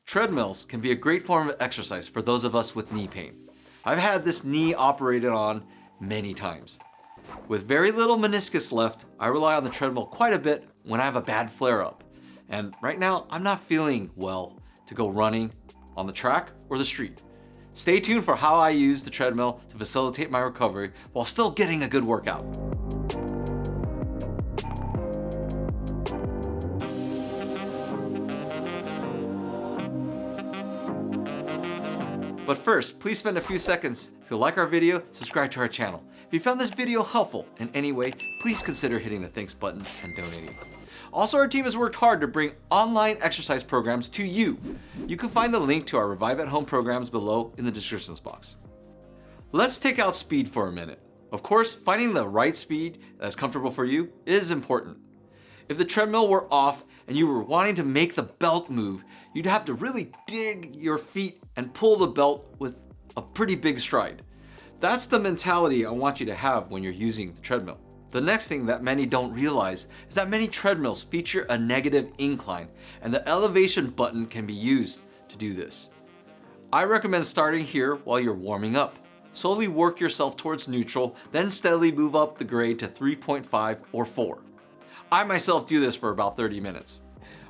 Treadmills can be a great form of exercise for those of us with knee pain. I've had this knee operated on many times. With very little meniscus left, I rely on the treadmill quite a bit when I have a bad flare-up. And right now, I'm not feeling well to go running on the track or the street. Stay tuned for how I use the treadmill to facilitate my recovery while still getting a good workout. But first, please spend a few seconds to like our video, subscribe to our channel. If you found this video helpful in any way, please consider hitting the thanks button and donating. Also, our team has worked hard to bring online exercise programs to you. You can find the link to our Revive at Home programs below in the descriptions box. Let's take out speed for a minute. Of course, finding the right speed that's comfortable for you is important. If the treadmill were off and you were wanting to make the belt move, you'd have to really dig your feet and pull the belt with a pretty big stride. That's the mentality I want you to have when you're using the treadmill. The next thing that many don't realize is that many treadmills feature a negative incline, and the elevation button can be used to do this. I recommend starting here while you're warming up. Slowly work yourself towards neutral, then steadily move up the grade to 3.5 or 4. I myself do this for about 30 minutes.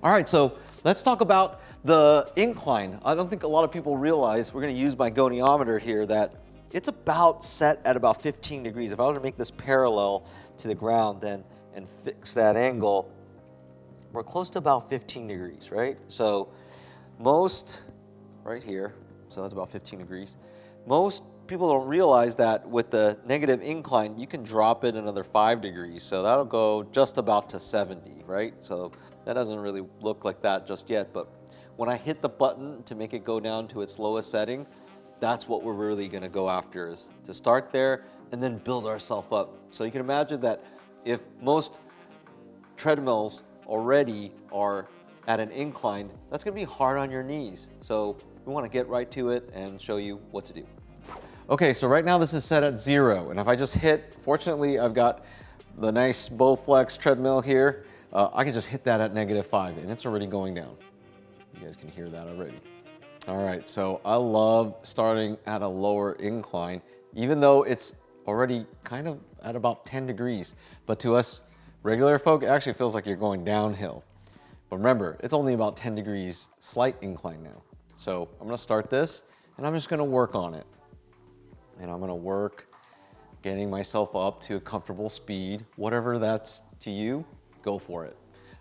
All right, so let's talk about the incline. I don't think a lot of people realize, we're gonna use my goniometer here, that it's about set at about 15 degrees. If I were to make this parallel to the ground then and fix that angle, we're close to about 15 degrees, right? So most, right here, so that's about 15 degrees. Most people don't realize that with the negative incline, you can drop it another 5 degrees. So that'll go just about to 70, right? So that doesn't really look like that just yet, but when I hit the button to make it go down to its lowest setting, that's what we're really gonna go after, is to start there and then build ourselves up. So you can imagine that if most treadmills already are at an incline, that's gonna be hard on your knees. So we wanna get right to it and show you what to do. Okay, so right now this is set at 0, and if I just hit, fortunately I've got the nice Bowflex treadmill here, I can just hit that at -5 and it's already going down. You guys can hear that already. All right, so I love starting at a lower incline, even though it's already kind of at about 10 degrees. But to us regular folk, it actually feels like you're going downhill. But remember, it's only about 10 degrees, slight incline now. So I'm gonna start this and I'm just gonna work on it. And I'm gonna work getting myself up to a comfortable speed. Whatever that's to you, go for it.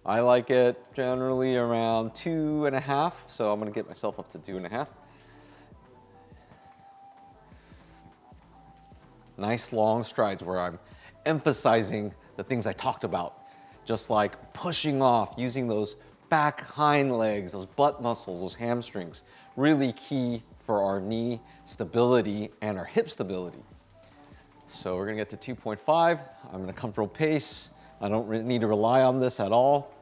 I like it generally around 2.5, so I'm gonna get myself up to 2.5. Nice long strides where I'm emphasizing the things I talked about, just like pushing off, using those back hind legs, those butt muscles, those hamstrings, really key for our knee stability and our hip stability. So we're gonna get to 2.5. I'm in a comfortable pace. I don't need to rely on this at all.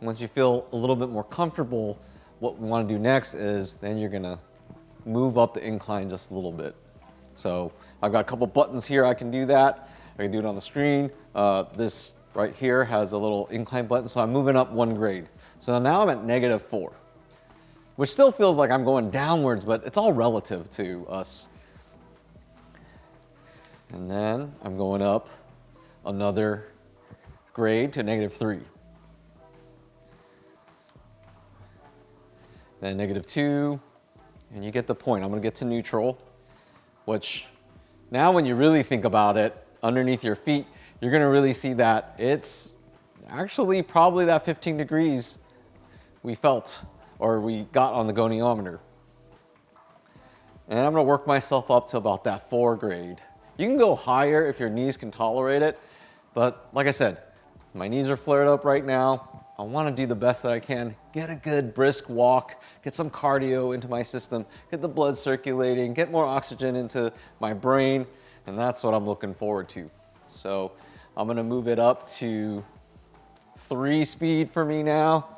Once you feel a little bit more comfortable, what we want to do next is then you're gonna move up the incline just a little bit. So I've got a couple buttons here I can do that. I can do it on the screen. This right here has a little incline button, so I'm moving up 1 grade. So now I'm at -4, which still feels like I'm going downwards, but it's all relative to us. And then I'm going up another grade to -3. Then -2, and you get the point. I'm gonna get to neutral, which now when you really think about it, underneath your feet, you're gonna really see that it's actually probably that 15 degrees we felt, or we got on the goniometer. And I'm gonna work myself up to about that 4 grade. You can go higher if your knees can tolerate it, but like I said, my knees are flared up right now. I want to do the best that I can, get a good brisk walk, get some cardio into my system, get the blood circulating, get more oxygen into my brain, and that's what I'm looking forward to. So I'm gonna move it up to 3 speed for me now,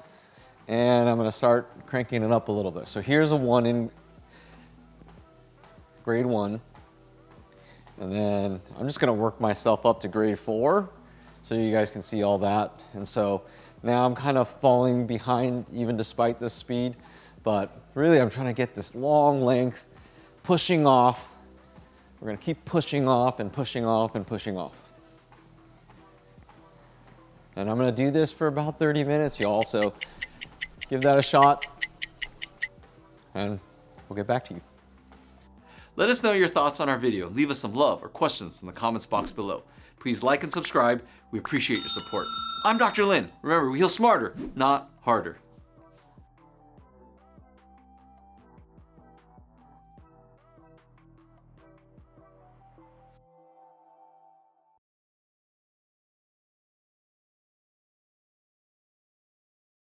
and I'm gonna start cranking it up a little bit. So here's a 1 in grade 1, and then I'm just gonna work myself up to grade 4 so you guys can see all that. And so now I'm kind of falling behind even despite this speed, But really, I'm trying to get this long length, pushing off. We're gonna keep pushing off and pushing off and pushing off. And I'm gonna do this for about 30 minutes. You also give that a shot, and we'll get back to you. Let us know your thoughts on our video. Leave us some love or questions in the comments box below. Please like and subscribe. We appreciate your support. I'm Dr. Lin. Remember, we heal smarter, not harder.